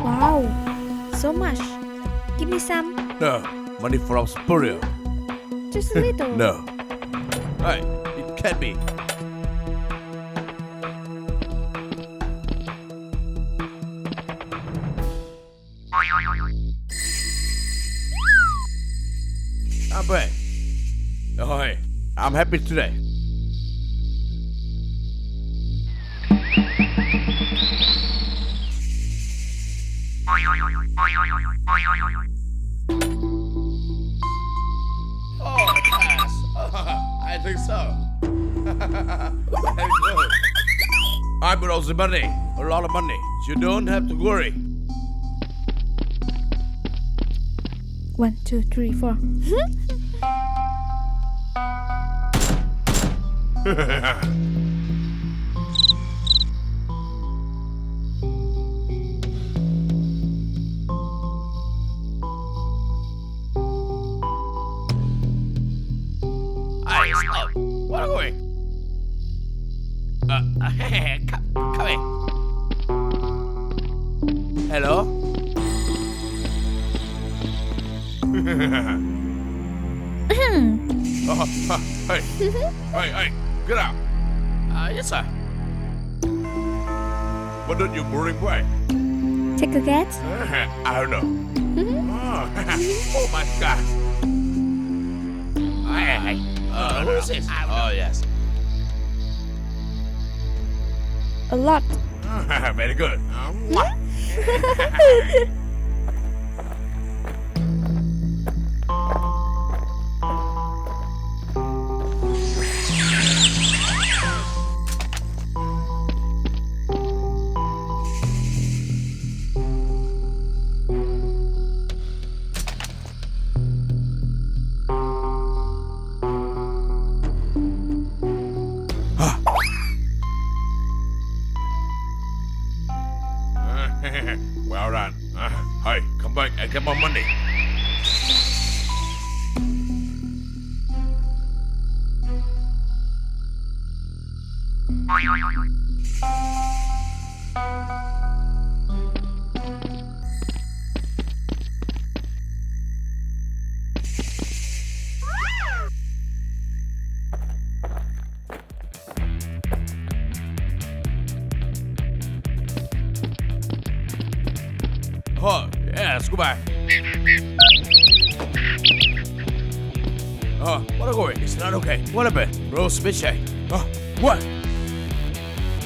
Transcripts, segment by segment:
Wow, so much. Give me some. No, money from Superior. Just a little. No. Hey, it can't be. I'm back. Oh, hey, I'm happy today. Oh, yes. I think so. Very good. I brought the money, a lot of money. You don't have to worry. 1, 2, 3, 4. Hey, stop. What are you doing? Come in. Hello? Hey, hey, get out. Yes, sir. What don't you bring away? Take a guess. I don't know. Oh my God. Hey, who is this? Oh, yes. A lot. Very good. Well done. Hey, come back and get my money. Oh, yes, go back. Oh, what are you going? It's not okay. What happened? Roast bitchy. Oh, what?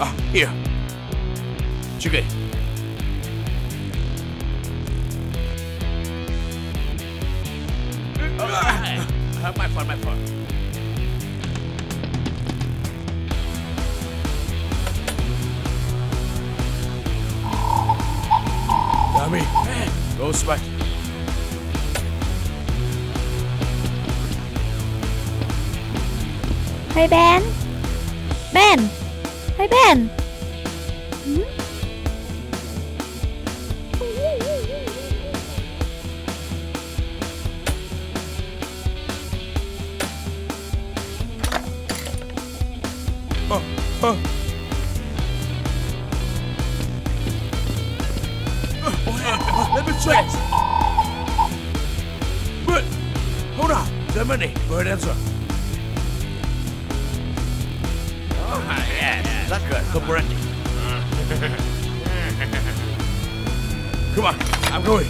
Ah, here. Chicken. My fault, my fault. Dummy. Go spike. Hey Ben. Ben. Hey Ben. Let me check. But hold on. The money. Go ahead, answer. Oh, yes. That's good. Cooperating. Come on. I'm going.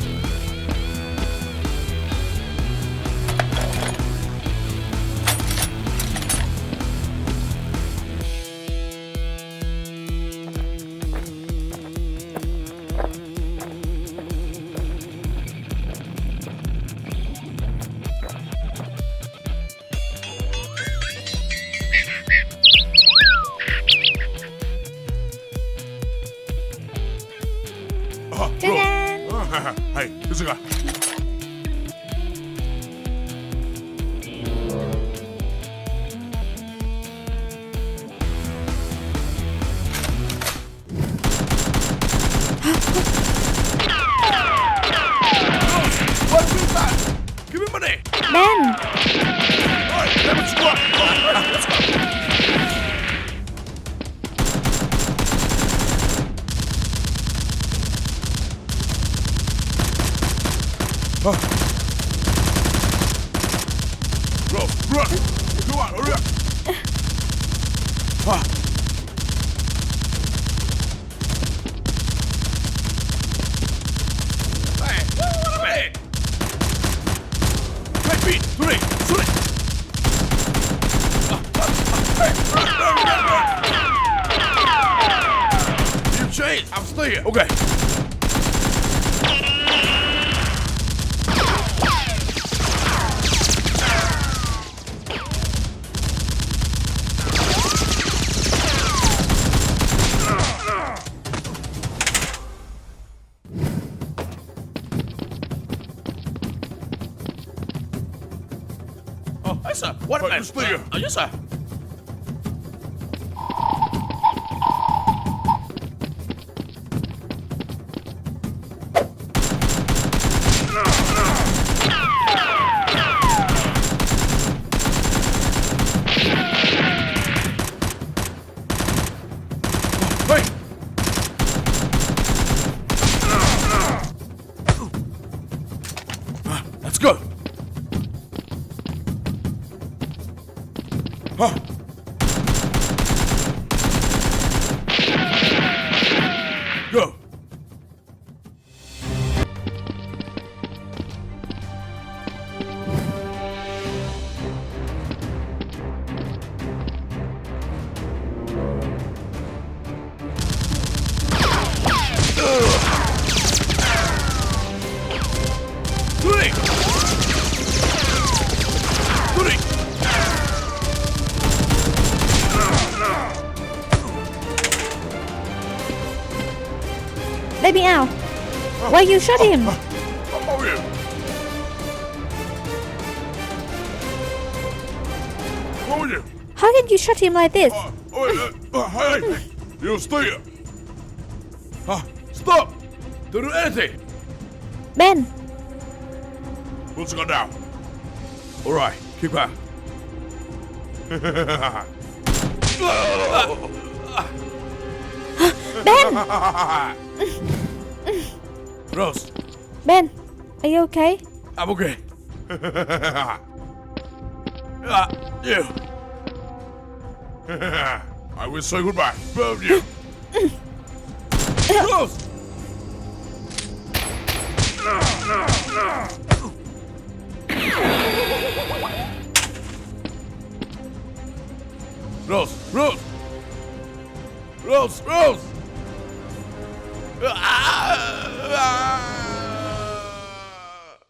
Hey, here's a guy. What is that? Give me money. Ben. Alright, let me squat. Let's go. Rose, run! Come on, hurry up! Hey, what a minute! Right feet, three, three! You changed, I'm still here. Okay. Oh, yes, sir. What a man. Still here. Yes, sir. Wait! Let's go! Go! Three! Let me out. Why you shot him? Oh, yeah. What was you? How can you shot him like this? Hey! You stay here! Stop! Don't do anything! Ben, Let's go down. Alright, keep back. Ben, Rose, Ben, are you okay? I'm okay. You. I will say goodbye, both of you. Rose! Rose! Rose! Rose! Rose!